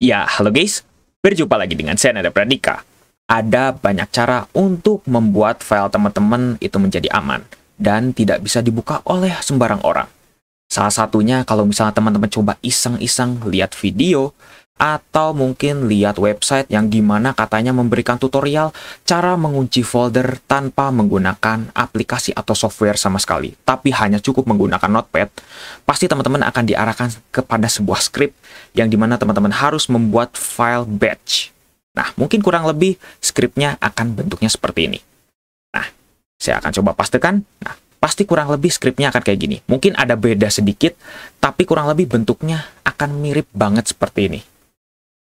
Ya, halo guys. Berjumpa lagi dengan saya Nada Pradika. Ada banyak cara untuk membuat file teman-teman itu menjadi aman dan tidak bisa dibuka oleh sembarang orang. Salah satunya kalau misalnya teman-teman coba iseng-iseng lihat video atau mungkin lihat website yang gimana katanya memberikan tutorial cara mengunci folder tanpa menggunakan aplikasi atau software sama sekali, tapi hanya cukup menggunakan Notepad, pasti teman-teman akan diarahkan kepada sebuah script yang dimana teman-teman harus membuat file batch. Nah, mungkin kurang lebih scriptnya akan bentuknya seperti ini. Nah, saya akan coba pastikan. Nah, pasti kurang lebih scriptnya akan kayak gini. Mungkin ada beda sedikit, tapi kurang lebih bentuknya akan mirip banget seperti ini.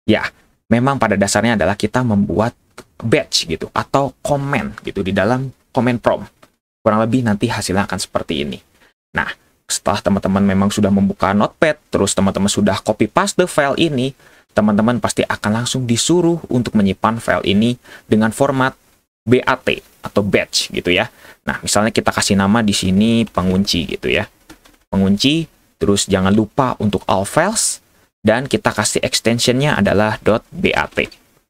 Ya, memang pada dasarnya adalah kita membuat batch gitu, atau comment gitu di dalam comment prompt. Kurang lebih nanti hasilnya akan seperti ini. Nah, setelah teman-teman memang sudah membuka Notepad, terus teman-teman sudah copy paste file ini, teman-teman pasti akan langsung disuruh untuk menyimpan file ini dengan format BAT atau batch gitu ya. Nah, misalnya kita kasih nama di sini pengunci gitu ya. Pengunci, terus jangan lupa untuk all files, dan kita kasih extensionnya adalah .bat.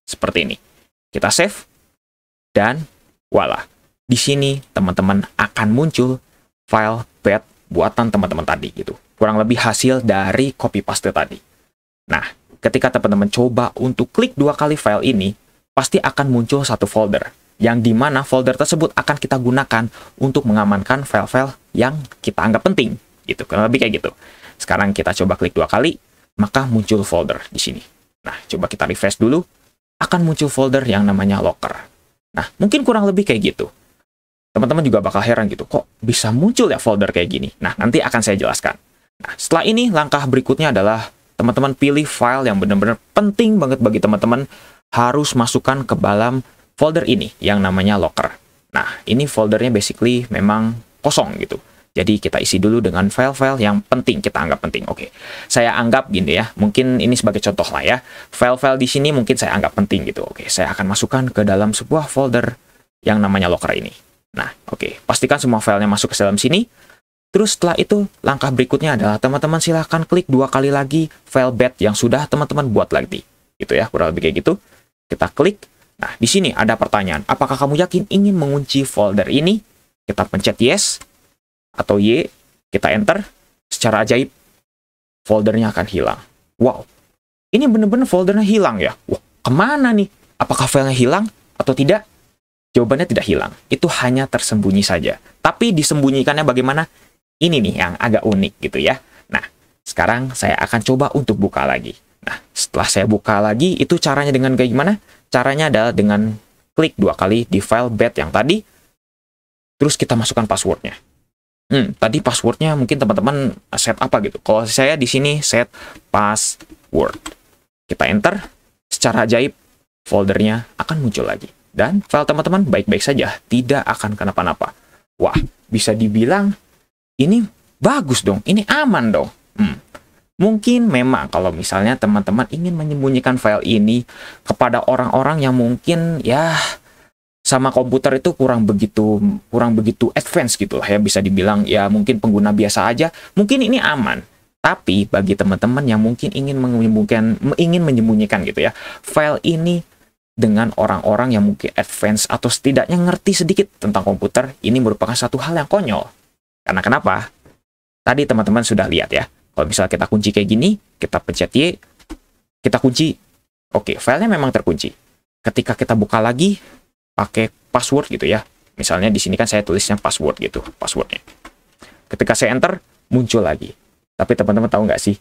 Seperti ini. Kita save, dan voila. Di sini teman-teman akan muncul file bat buatan teman-teman tadi gitu. Kurang lebih hasil dari copy paste tadi. Nah, ketika teman-teman coba untuk klik 2 kali file ini, pasti akan muncul satu folder, yang dimana folder tersebut akan kita gunakan untuk mengamankan file-file yang kita anggap penting. Gitu, kurang lebih kayak gitu. Sekarang kita coba klik 2 kali, maka muncul folder di sini. Nah, coba kita refresh dulu, akan muncul folder yang namanya locker. Nah, mungkin kurang lebih kayak gitu. Teman-teman juga bakal heran gitu, kok bisa muncul ya folder kayak gini? Nah, nanti akan saya jelaskan. Nah, setelah ini, langkah berikutnya adalah teman-teman pilih file yang benar-benar penting banget bagi teman-teman, harus masukkan ke dalam folder ini, yang namanya locker. Nah, ini foldernya basically memang kosong gitu. Jadi kita isi dulu dengan file-file yang penting, kita anggap penting. Oke, saya anggap gini ya, mungkin ini sebagai contoh lah ya. File-file di sini mungkin saya anggap penting gitu. Oke, saya akan masukkan ke dalam sebuah folder yang namanya locker ini. Nah, oke, pastikan semua filenya masuk ke dalam sini. Terus setelah itu, langkah berikutnya adalah teman-teman silahkan klik 2 kali lagi file bat yang sudah teman-teman buat lagi. Gitu ya, kurang lebih kayak gitu. Kita klik. Nah, di sini ada pertanyaan, apakah kamu yakin ingin mengunci folder ini? Kita pencet yes atau Y, kita enter, secara ajaib, foldernya akan hilang. Wow, ini bener-bener foldernya hilang ya? Wah, kemana nih? Apakah filenya hilang atau tidak? Jawabannya tidak hilang, itu hanya tersembunyi saja. Tapi disembunyikannya bagaimana? Ini nih yang agak unik gitu ya. Nah, sekarang saya akan coba untuk buka lagi. Nah, setelah saya buka lagi, itu caranya dengan kayak gimana? Caranya adalah dengan klik 2 kali di file bat yang tadi, terus kita masukkan passwordnya. Tadi passwordnya mungkin teman-teman set apa gitu. Kalau saya di sini set password. Kita enter, secara ajaib foldernya akan muncul lagi. Dan file teman-teman baik-baik saja, tidak akan kenapa-napa. Wah, bisa dibilang ini bagus dong, ini aman dong. Mungkin memang kalau misalnya teman-teman ingin menyembunyikan file ini kepada orang-orang yang mungkin ya sama komputer itu kurang begitu advance gitu lah ya, bisa dibilang ya mungkin pengguna biasa aja, mungkin ini aman. Tapi bagi teman-teman yang mungkin ingin menyembunyikan gitu ya, file ini dengan orang-orang yang mungkin advance atau setidaknya ngerti sedikit tentang komputer, ini merupakan satu hal yang konyol. Karena kenapa? Tadi teman-teman sudah lihat ya, kalau misalnya kita kunci kayak gini, kita pencet Y, kita kunci, oke, filenya memang terkunci. Ketika kita buka lagi, pakai password gitu ya. Misalnya di sini kan saya tulisnya password gitu, passwordnya. Ketika saya enter, muncul lagi. Tapi teman-teman tahu nggak sih?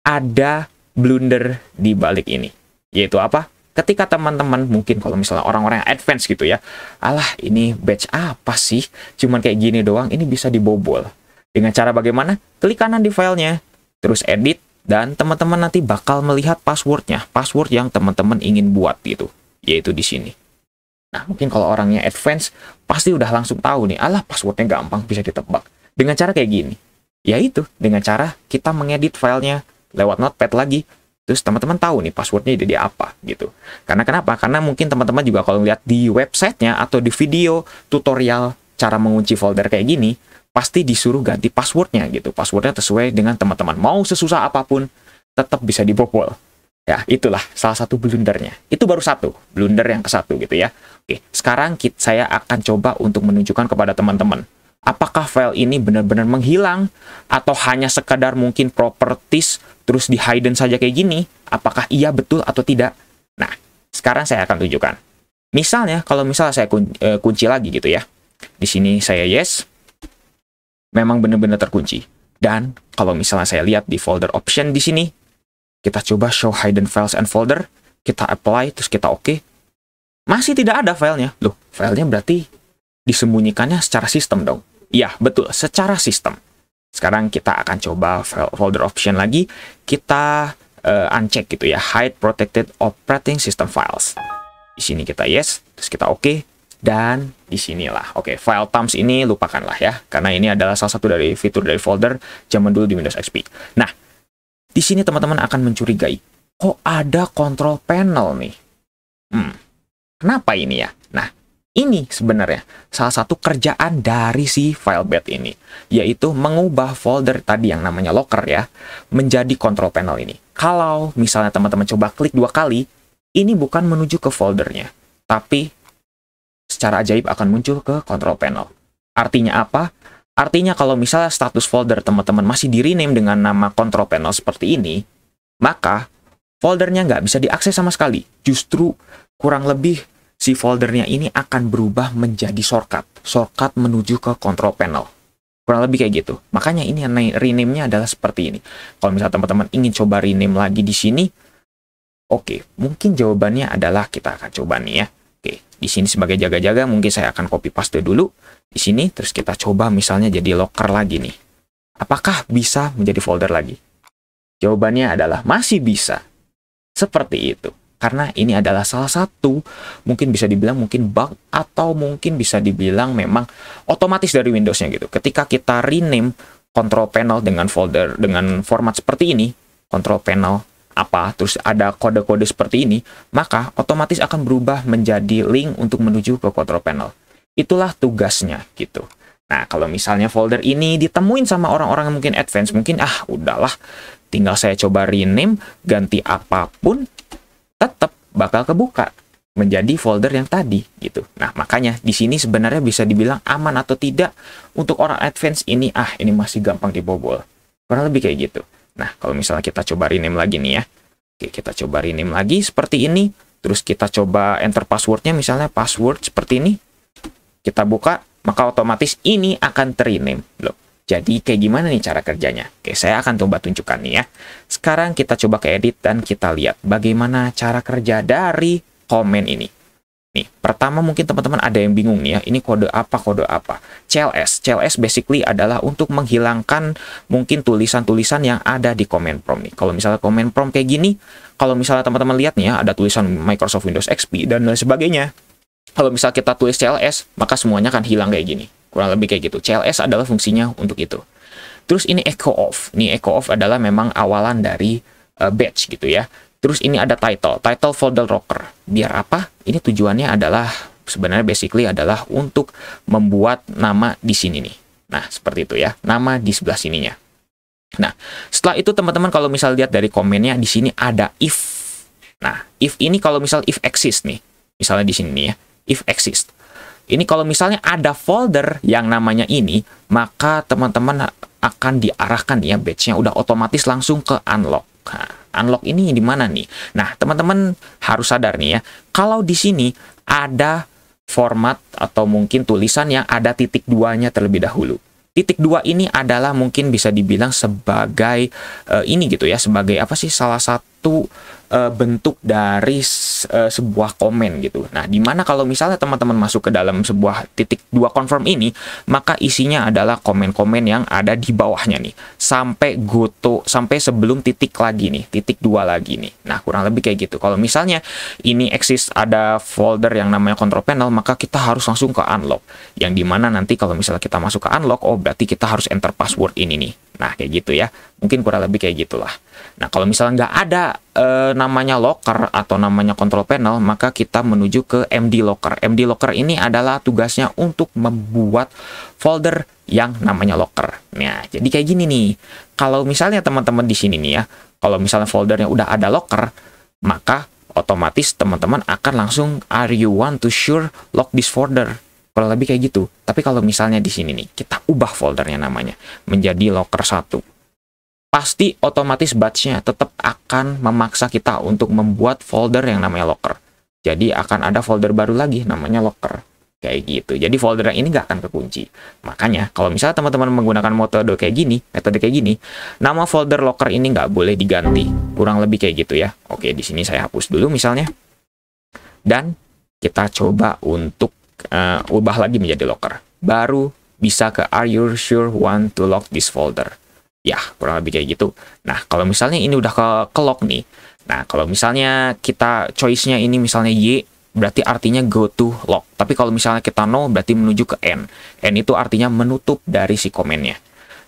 Ada blunder di balik ini. Yaitu apa? Ketika teman-teman mungkin kalau misalnya orang-orang yang advance gitu ya, alah ini batch apa sih? Cuman kayak gini doang, ini bisa dibobol. Dengan cara bagaimana? Klik kanan di filenya, terus edit, dan teman-teman nanti bakal melihat passwordnya. Password yang teman-teman ingin buat gitu. Yaitu di sini. Nah, mungkin kalau orangnya advance, pasti udah langsung tahu nih, alah passwordnya gampang, bisa ditebak. Dengan cara kayak gini. Yaitu, dengan cara kita mengedit filenya lewat Notepad lagi, terus teman-teman tahu nih passwordnya jadi apa, gitu. Karena kenapa? Karena mungkin teman-teman juga kalau lihat di websitenya atau di video tutorial cara mengunci folder kayak gini, pasti disuruh ganti passwordnya gitu. Passwordnya sesuai dengan teman-teman. Mau sesusah apapun, tetap bisa dibobol. Ya, itulah salah satu blundernya. Itu baru satu, blunder yang ke satu gitu ya. Oke, sekarang saya akan coba untuk menunjukkan kepada teman-teman. Apakah file ini benar-benar menghilang atau hanya sekadar mungkin properties terus di hidden saja kayak gini? Apakah iya betul atau tidak? Nah, sekarang saya akan tunjukkan. Misalnya, kalau misalnya saya kunci lagi gitu ya. Di sini saya yes. Memang benar-benar terkunci. Dan kalau misalnya saya lihat di folder option di sini, kita coba show hidden files and folder, kita apply, terus kita oke. Masih tidak ada filenya. Loh, filenya berarti disembunyikannya secara sistem dong. Iya, betul, secara sistem. Sekarang kita akan coba folder option lagi. Kita uncheck gitu ya, hide protected operating system files. Di sini kita yes, terus kita oke. Dan di sinilah, oke, file thumbs ini lupakanlah ya, karena ini adalah salah satu dari fitur dari folder zaman dulu di Windows XP. Nah, di sini teman-teman akan mencurigai, kok ada control panel nih? Kenapa ini ya? Nah, ini sebenarnya salah satu kerjaan dari si FileBat ini, yaitu mengubah folder tadi yang namanya locker ya, menjadi control panel ini. Kalau misalnya teman-teman coba klik 2 kali, ini bukan menuju ke foldernya, tapi secara ajaib akan muncul ke control panel. Artinya apa? Artinya kalau misalnya status folder teman-teman masih di-rename dengan nama control panel seperti ini, maka foldernya nggak bisa diakses sama sekali. Justru kurang lebih si foldernya ini akan berubah menjadi shortcut. Shortcut menuju ke control panel. Kurang lebih kayak gitu. Makanya ini rename-nya adalah seperti ini. Kalau misalnya teman-teman ingin coba rename lagi di sini, oke, mungkin jawabannya adalah kita akan coba nih ya. Oke, di sini sebagai jaga-jaga mungkin saya akan copy paste dulu di sini, terus kita coba misalnya jadi locker lagi nih. Apakah bisa menjadi folder lagi? Jawabannya adalah masih bisa. Seperti itu. Karena ini adalah salah satu, mungkin bisa dibilang mungkin bug, atau mungkin bisa dibilang memang otomatis dari Windows-nya gitu. Ketika kita rename control panel dengan folder, dengan format seperti ini, control panel apa, terus ada kode-kode seperti ini, maka otomatis akan berubah menjadi link untuk menuju ke control panel. Itulah tugasnya gitu. Nah, kalau misalnya folder ini ditemuin sama orang-orang yang mungkin advance, mungkin udahlah, tinggal saya coba rename, ganti apapun, tetap bakal kebuka menjadi folder yang tadi gitu. Nah, makanya di sini sebenarnya bisa dibilang aman atau tidak untuk orang advance ini, ini masih gampang dibobol. Kurang lebih kayak gitu. Nah, kalau misalnya kita coba rename lagi nih ya. Oke, kita coba rename lagi seperti ini. Terus kita coba enter passwordnya, misalnya password seperti ini. Kita buka, maka otomatis ini akan ter-rename. Loh, jadi kayak gimana nih cara kerjanya? Oke, saya akan coba tunjukkan nih ya. Sekarang kita coba ke edit dan kita lihat bagaimana cara kerja dari komen ini. Nih, pertama mungkin teman-teman ada yang bingung nih ya, ini kode apa, kode apa. CLS. CLS basically adalah untuk menghilangkan mungkin tulisan-tulisan yang ada di command prompt nih. Kalau misalnya command prompt kayak gini, kalau misalnya teman-teman lihat nih ya, ada tulisan Microsoft Windows XP dan lain sebagainya. Kalau misalnya kita tulis CLS, maka semuanya akan hilang kayak gini. Kurang lebih kayak gitu. CLS adalah fungsinya untuk itu. Terus ini echo off. Ini echo off adalah memang awalan dari batch gitu ya. Terus ini ada title folder locker. Biar apa? Ini tujuannya adalah sebenarnya basically adalah untuk membuat nama di sini nih. Nah, seperti itu ya. Nama di sebelah sininya. Nah, setelah itu teman-teman kalau misal lihat dari komennya di sini ada if. Nah, if ini kalau misal if exist nih. Misalnya di sini nih ya. If exist. Ini kalau misalnya ada folder yang namanya ini, maka teman-teman akan diarahkan ya batch-nya udah otomatis langsung ke unlock. Nah, unlock ini di mana nih? Nah, teman-teman harus sadar nih ya, kalau di sini ada format atau mungkin tulisan yang ada titik 2-nya terlebih dahulu. Titik 2 ini adalah mungkin bisa dibilang sebagai ini gitu ya, sebagai apa sih, salah satu bentuk dari sebuah komen gitu. Nah, dimana kalau misalnya teman-teman masuk ke dalam sebuah titik 2 confirm ini, maka isinya adalah komen-komen yang ada di bawahnya nih. Sampai sampai sebelum titik lagi nih, titik 2 lagi nih. Nah, kurang lebih kayak gitu. Kalau misalnya ini exist ada folder yang namanya control panel, maka kita harus langsung ke unlock. Yang dimana nanti kalau misalnya kita masuk ke unlock, berarti kita harus enter password ini nih. Nah, kayak gitu ya. Mungkin kurang lebih kayak gitulah. Nah, kalau misalnya nggak ada namanya locker atau namanya control panel, maka kita menuju ke MD locker. MD locker ini adalah tugasnya untuk membuat folder yang namanya locker. Nah, jadi kayak gini nih. Kalau misalnya teman-teman di sini nih ya, kalau misalnya foldernya udah ada locker, maka otomatis teman-teman akan langsung are you want to sure lock this folder. Kalau lebih kayak gitu. Tapi kalau misalnya di sini nih, kita ubah foldernya namanya menjadi locker 1. Pasti otomatis batch-nya tetap akan memaksa kita untuk membuat folder yang namanya locker. Jadi akan ada folder baru lagi namanya locker. Kayak gitu. Jadi folder yang ini nggak akan kekunci. Makanya kalau misalnya teman-teman menggunakan metode kayak gini, nama folder locker ini nggak boleh diganti. Kurang lebih kayak gitu ya. Oke, di sini saya hapus dulu misalnya. Dan kita coba untuk ubah lagi menjadi locker. Baru bisa ke are you sure want to lock this folder. Ya, kurang lebih kayak gitu. Nah, kalau misalnya ini udah ke lock nih. Nah, kalau misalnya kita choice-nya ini misalnya Y, berarti artinya go to lock. Tapi kalau misalnya kita no, berarti menuju ke N. N itu artinya menutup dari si komennya.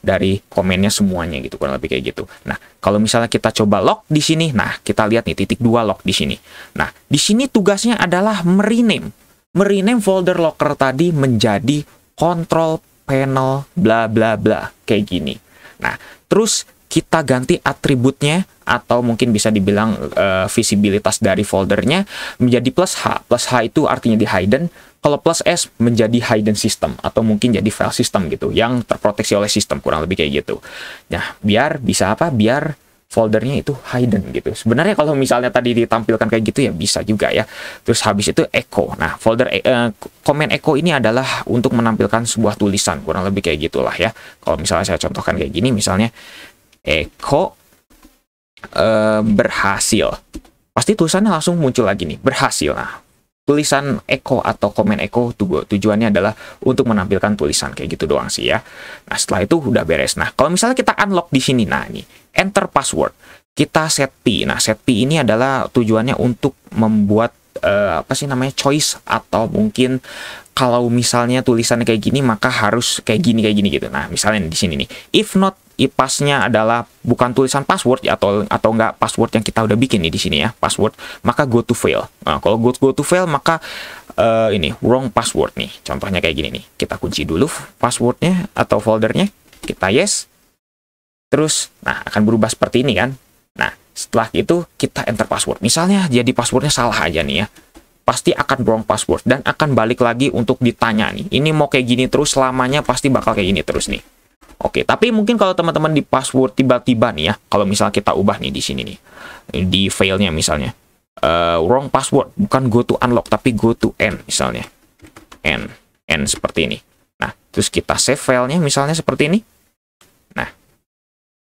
Dari komennya semuanya gitu, kurang lebih kayak gitu. Nah, kalau misalnya kita coba lock di sini, nah kita lihat nih titik 2 lock di sini. Nah, di sini tugasnya adalah merename folder locker tadi menjadi control panel bla bla bla kayak gini. Nah, terus kita ganti atributnya atau mungkin bisa dibilang visibilitas dari foldernya menjadi plus H. Plus H itu artinya di hidden. Kalau plus S menjadi hidden system atau mungkin jadi file system gitu yang terproteksi oleh sistem, kurang lebih kayak gitu. Nah, biar bisa apa? Biar foldernya itu hidden gitu. Sebenarnya kalau misalnya tadi ditampilkan kayak gitu ya bisa juga ya. Terus habis itu echo. Nah, folder comment echo ini adalah untuk menampilkan sebuah tulisan, kurang lebih kayak gitulah ya. Kalau misalnya saya contohkan kayak gini, misalnya echo berhasil. Pasti tulisannya langsung muncul lagi nih, berhasil. Nah, tulisan echo atau comment echo tujuannya adalah untuk menampilkan tulisan kayak gitu doang sih ya. Nah, setelah itu udah beres. Nah, kalau misalnya kita unlock di sini, nah ini enter password, kita set P. Nah, set P ini adalah tujuannya untuk membuat apa sih namanya choice, atau mungkin kalau misalnya tulisannya kayak gini maka harus kayak gini gitu. Nah, misalnya di sini nih, if not, pasnya adalah bukan tulisan password ya, atau enggak password yang kita udah bikin nih di sini ya, password, maka go to fail. Nah, kalau go to fail maka ini wrong password nih. Contohnya kayak gini nih. Kita kunci dulu passwordnya atau foldernya, kita yes. Terus, nah akan berubah seperti ini kan. Nah, setelah itu kita enter password. Misalnya jadi passwordnya salah aja nih ya. Pasti akan wrong password dan akan balik lagi untuk ditanya nih. Ini mau kayak gini terus selamanya, pasti bakal kayak gini terus nih. Oke, tapi mungkin kalau teman-teman di password tiba-tiba nih ya, kalau misalnya kita ubah nih di sini nih, di failnya misalnya, wrong password, bukan go to unlock, tapi go to N misalnya. N seperti ini. Nah, terus kita save filenya misalnya seperti ini. Nah,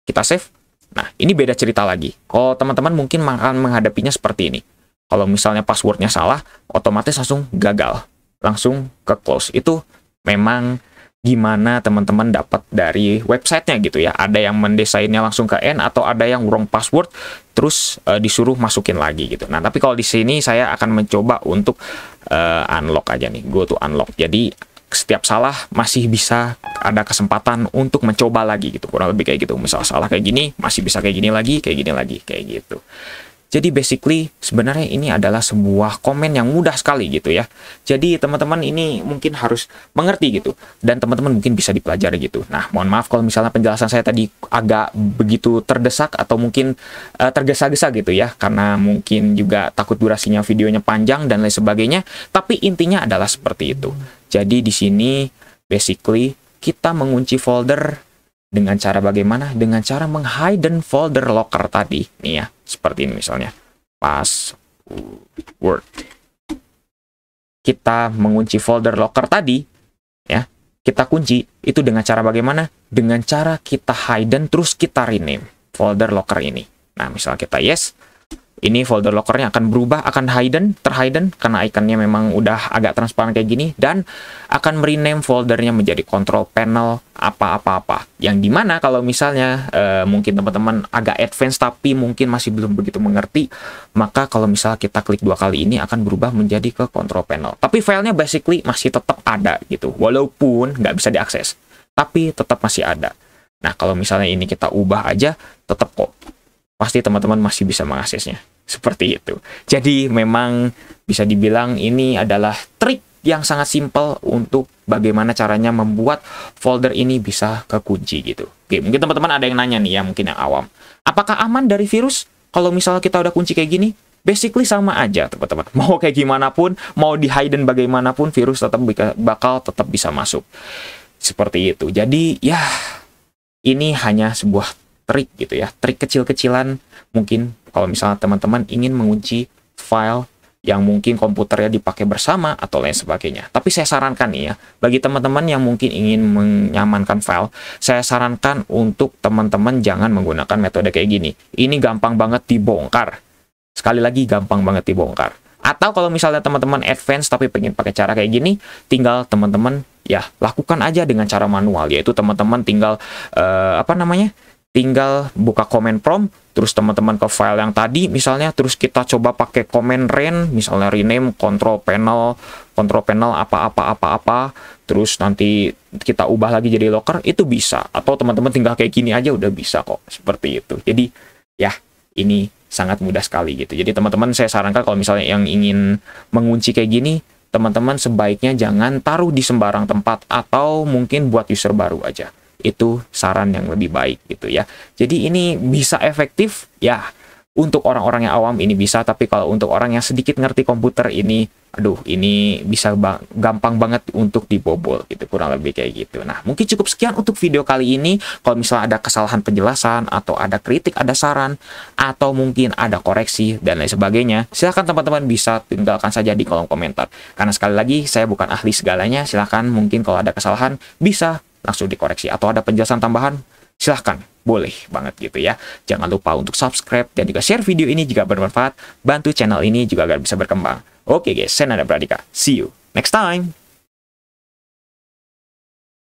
kita save. Nah, ini beda cerita lagi. Kalau teman-teman mungkin akan menghadapinya seperti ini. Kalau misalnya passwordnya salah, otomatis langsung gagal. Langsung ke close. Itu memang gimana teman-teman dapat dari websitenya gitu ya. Ada yang mendesainnya langsung ke N, atau ada yang wrong password, terus disuruh masukin lagi gitu. Nah, tapi kalau di sini saya akan mencoba untuk unlock aja nih. Go to unlock. Jadi, setiap salah masih bisa ada kesempatan untuk mencoba lagi gitu, kurang lebih kayak gitu. Misal salah kayak gini, masih bisa kayak gini lagi, kayak gitu. Jadi basically sebenarnya ini adalah sebuah komen yang mudah sekali gitu ya. Jadi teman-teman ini mungkin harus mengerti gitu, dan teman-teman mungkin bisa dipelajari gitu. Nah, mohon maaf kalau misalnya penjelasan saya tadi agak begitu terdesak atau mungkin tergesa-gesa gitu ya, karena mungkin juga takut durasinya videonya panjang dan lain sebagainya. Tapi intinya adalah seperti itu. Jadi di sini basically kita mengunci folder dengan cara bagaimana? Dengan cara menghidden folder locker tadi nih ya. Seperti ini misalnya, password. Kita mengunci folder locker tadi, ya, kita kunci, itu dengan cara bagaimana? Dengan cara kita hidden, terus kita rename folder locker ini. Nah, misalnya kita yes, ini folder lockernya akan berubah, akan terhidden, karena ikonnya memang udah agak transparan kayak gini, dan akan merename foldernya menjadi control panel apa-apa-apa. Yang dimana kalau misalnya mungkin teman-teman agak advance tapi mungkin masih belum begitu mengerti, maka kalau misalnya kita klik 2 kali ini akan berubah menjadi ke control panel. Tapi filenya basically masih tetap ada gitu, walaupun nggak bisa diakses, tapi tetap masih ada. Nah, kalau misalnya ini kita ubah aja, tetap kok. Pasti teman-teman masih bisa mengaksesnya. Seperti itu. Jadi memang bisa dibilang ini adalah trik yang sangat simpel untuk bagaimana caranya membuat folder ini bisa kekunci gitu. Oke, mungkin teman-teman ada yang nanya nih ya, mungkin yang awam. Apakah aman dari virus kalau misalnya kita udah kunci kayak gini? Basically sama aja, teman-teman. Mau kayak gimana pun, mau di hidden bagaimanapun, virus bakal tetap bisa masuk. Seperti itu. Jadi, ya, ini hanya sebuah trik gitu ya. Trik kecil-kecilan, mungkin kalau misalnya teman-teman ingin mengunci file yang mungkin komputernya dipakai bersama atau lain sebagainya. Tapi saya sarankan nih ya, bagi teman-teman yang mungkin ingin menyamankan file, saya sarankan untuk teman-teman jangan menggunakan metode kayak gini. Ini gampang banget dibongkar. Sekali lagi, gampang banget dibongkar. Atau kalau misalnya teman-teman advance tapi pengen pakai cara kayak gini, tinggal teman-teman ya lakukan aja dengan cara manual, yaitu teman-teman tinggal tinggal buka command prompt, terus teman-teman ke file yang tadi misalnya, terus kita coba pakai command ren, misalnya rename control panel apa-apa, terus nanti kita ubah lagi jadi locker, itu bisa. Atau teman-teman tinggal kayak gini aja udah bisa kok, seperti itu. Jadi ya, ini sangat mudah sekali gitu. Jadi teman-teman saya sarankan kalau misalnya yang ingin mengunci kayak gini, teman-teman sebaiknya jangan taruh di sembarang tempat, atau mungkin buat user baru aja. Itu saran yang lebih baik gitu ya. Jadi ini bisa efektif ya untuk orang-orang yang awam, ini bisa, tapi kalau untuk orang yang sedikit ngerti komputer ini, aduh, ini bisa gampang banget untuk dibobol gitu, kurang lebih kayak gitu. Nah, mungkin cukup sekian untuk video kali ini. Kalau misalnya ada kesalahan penjelasan, atau ada kritik, ada saran, atau mungkin ada koreksi dan lain sebagainya, silahkan teman-teman bisa tinggalkan saja di kolom komentar. Karena sekali lagi, saya bukan ahli segalanya. Silahkan mungkin kalau ada kesalahan bisa langsung dikoreksi, atau ada penjelasan tambahan, silahkan, boleh banget gitu ya. Jangan lupa untuk subscribe dan juga share video ini jika bermanfaat, bantu channel ini juga agar bisa berkembang. Oke guys, saya Nanda Pradika, see you next time.